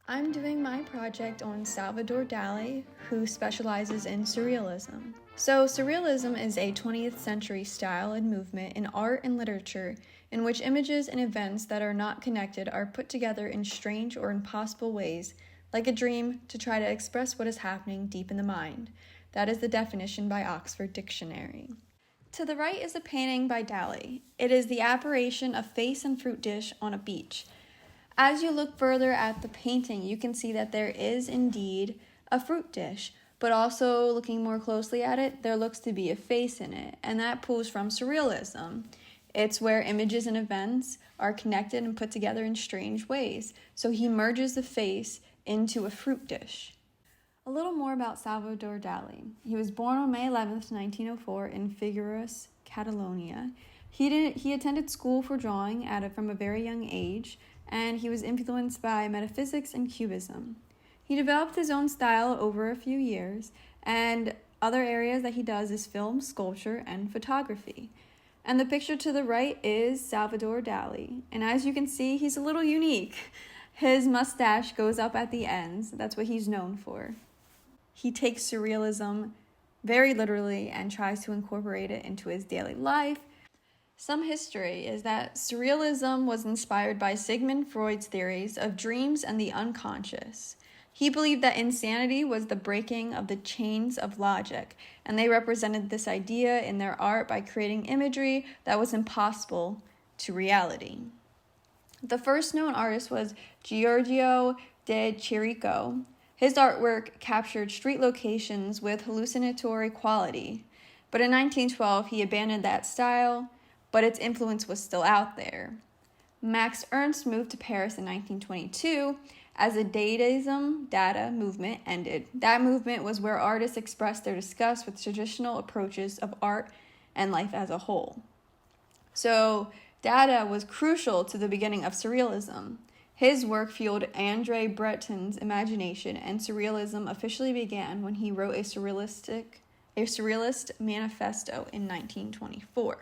I'm doing my project on Salvador Dali, who specializes in surrealism. So, surrealism is a 20th century style and movement in art and literature in which images and events that are not connected are put together in strange or impossible ways, like a dream, to try to express what is happening deep in the mind. That is the definition by Oxford Dictionary. To the right is a painting by Dali. It is the apparition of face and fruit dish on a beach. As you look further at the painting, you can see that there is indeed a fruit dish, but also looking more closely at it, there looks to be a face in it, and that pulls from surrealism. It's where images and events are connected and put together in strange ways, so he merges the face into a fruit dish. A little more about Salvador Dali. He was born on May 11th, 1904 in Figueres, Catalonia. He attended school for drawing from a very young age, and he was influenced by metaphysics and cubism. He developed his own style over a few years, and other areas that he does is film, sculpture, and photography. And the picture to the right is Salvador Dali, and as you can see, he's a little unique. His mustache goes up at the ends. That's what he's known for. He takes surrealism very literally and tries to incorporate it into his daily life. Some history is that surrealism was inspired by Sigmund Freud's theories of dreams and the unconscious. He believed that insanity was the breaking of the chains of logic, and they represented this idea in their art by creating imagery that was impossible to reality. The first known artist was Giorgio de Chirico. His artwork captured street locations with hallucinatory quality, but in 1912 he abandoned that style, but its influence was still out there. Max Ernst moved to Paris in 1922 as the Dada movement ended. That movement was where artists expressed their disgust with traditional approaches of art and life as a whole. So Dada was crucial to the beginning of surrealism. His work fueled André Breton's imagination, and surrealism officially began when he wrote a surrealist manifesto in 1924.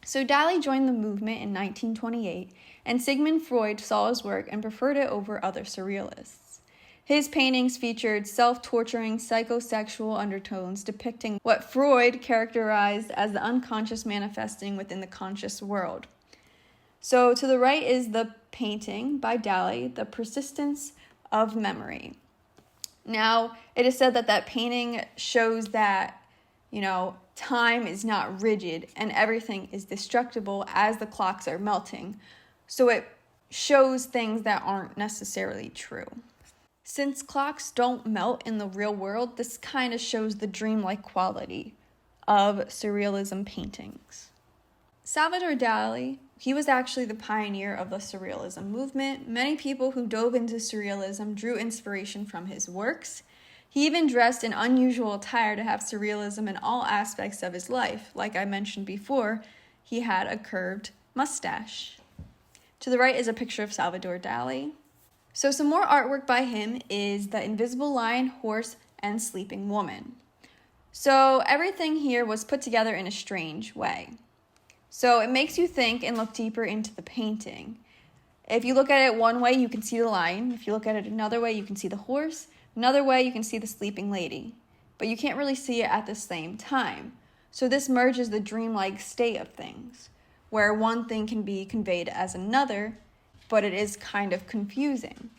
So Dali joined the movement in 1928, and Sigmund Freud saw his work and preferred it over other surrealists. His paintings featured self-torturing psychosexual undertones depicting what Freud characterized as the unconscious manifesting within the conscious world. So to the right is the painting by Dali, The Persistence of Memory. Now, it is said that painting shows that, time is not rigid and everything is destructible as the clocks are melting. So it shows things that aren't necessarily true. Since clocks don't melt in the real world, this kind of shows the dreamlike quality of surrealism paintings. Salvador Dali, he was actually the pioneer of the surrealism movement. Many people who dove into surrealism drew inspiration from his works. He even dressed in unusual attire to have surrealism in all aspects of his life. Like I mentioned before, he had a curved mustache. To the right is a picture of Salvador Dali. So some more artwork by him is The Invisible Lion, Horse, and Sleeping Woman. So everything here was put together in a strange way. So it makes you think and look deeper into the painting. If you look at it one way, you can see the lion. If you look at it another way, you can see the horse. Another way, you can see the sleeping lady. But you can't really see it at the same time. So this merges the dreamlike state of things, where one thing can be conveyed as another, but it is kind of confusing.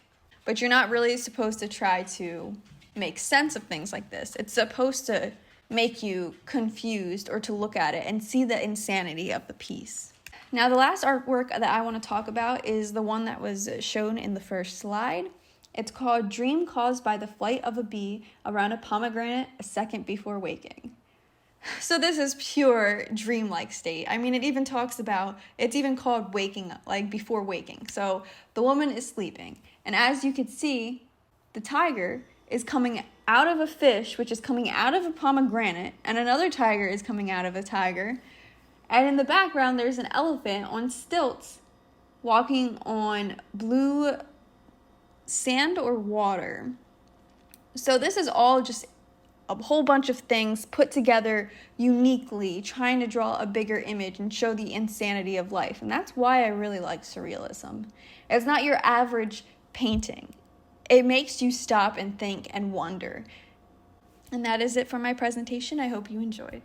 But you're not really supposed to try to make sense of things like this. It's supposed to make you confused or to look at it and see the insanity of the piece. Now, the last artwork that I want to talk about is the one that was shown in the first slide. It's called Dream Caused by the Flight of a Bee Around a Pomegranate a Second Before Waking. So this is pure dreamlike state. I mean, it even talks about, it's even called waking up, like before waking. So the woman is sleeping, and as you can see, the tiger is coming out of a fish, which is coming out of a pomegranate, and another tiger is coming out of a tiger. And in the background, there's an elephant on stilts walking on blue sand or water. So this is all just a whole bunch of things put together uniquely, trying to draw a bigger image and show the insanity of life. And that's why I really like surrealism. It's not your average painting. It makes you stop and think and wonder. And that is it for my presentation. I hope you enjoyed.